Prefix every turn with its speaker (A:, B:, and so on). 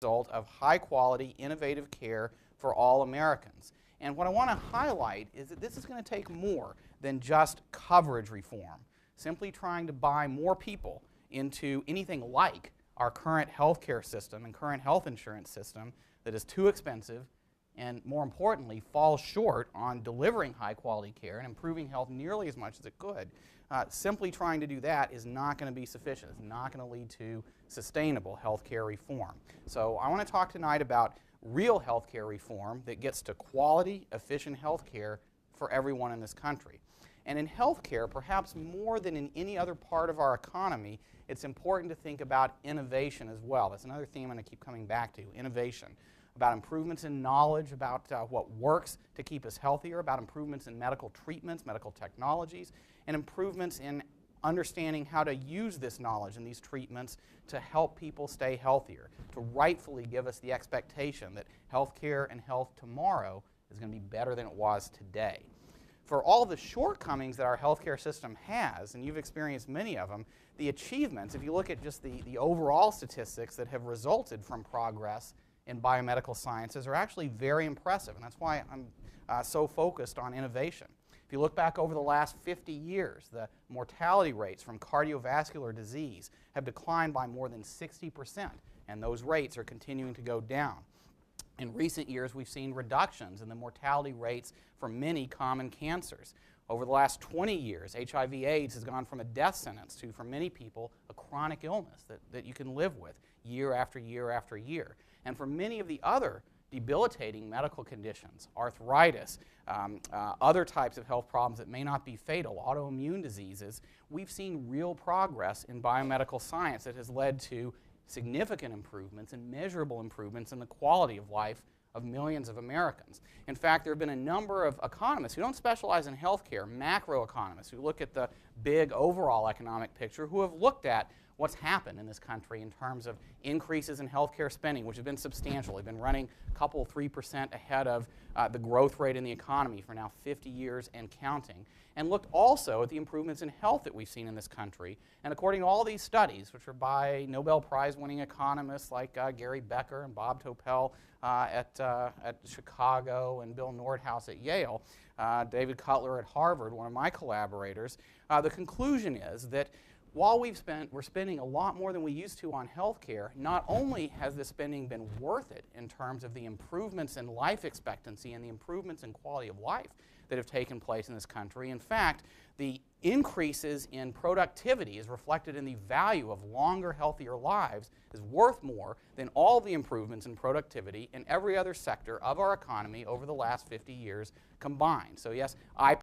A: result of high-quality, innovative care for all Americans. And what I want to highlight is that this is going to take more than just coverage reform. Simply trying to buy more people into anything like our current healthcare system and current health insurance system that is too expensive and, more importantly, falls short on delivering high-quality care and improving health nearly as much as it could. Simply trying to do that is not going to be sufficient. It's not going to lead to sustainable healthcare reform. So I want to talk tonight about real healthcare reform that gets to quality, efficient healthcare for everyone in this country. And in healthcare, perhaps more than in any other part of our economy, it's important to think about innovation as well. That's another theme I'm going to keep coming back to, innovation. About improvements in knowledge, about what works to keep us healthier, about improvements in medical treatments, medical technologies, and improvements in understanding how to use this knowledge and these treatments to help people stay healthier, to rightfully give us the expectation that healthcare and health tomorrow is going to be better than it was today. For all the shortcomings that our healthcare system has, and you've experienced many of them, the achievements, if you look at just the overall statistics that have resulted from progress in biomedical sciences, are actually very impressive, and that's why I'm so focused on innovation. If you look back over the last 50 years, the mortality rates from cardiovascular disease have declined by more than 60%, and those rates are continuing to go down. In recent years, we've seen reductions in the mortality rates for many common cancers. Over the last 20 years, HIV/AIDS has gone from a death sentence to, for many people, a chronic illness that you can live with year after year after year. And for many of the other debilitating medical conditions, arthritis, other types of health problems that may not be fatal, autoimmune diseases, we've seen real progress in biomedical science that has led to significant improvements and measurable improvements in the quality of life of millions of Americans. In fact, there have been a number of economists who don't specialize in healthcare, macroeconomists, who look at the big overall economic picture, who have looked at what's happened in this country in terms of increases in healthcare spending, which have been substantial. They've been running a couple, 3% ahead of the growth rate in the economy for now 50 years and counting, and looked also at the improvements in health that we've seen in this country. And according to all these studies, which are by Nobel Prize-winning economists like Gary Becker and Bob Topel at Chicago, and Bill Nordhaus at Yale, David Cutler at Harvard, one of my collaborators, the conclusion is that while we're spending a lot more than we used to on healthcare, not only has this spending been worth it in terms of the improvements in life expectancy and the improvements in quality of life that have taken place in this country, in fact, the increases in productivity is reflected in the value of longer, healthier lives is worth more than all the improvements in productivity in every other sector of our economy over the last 50 years combined. So yes, I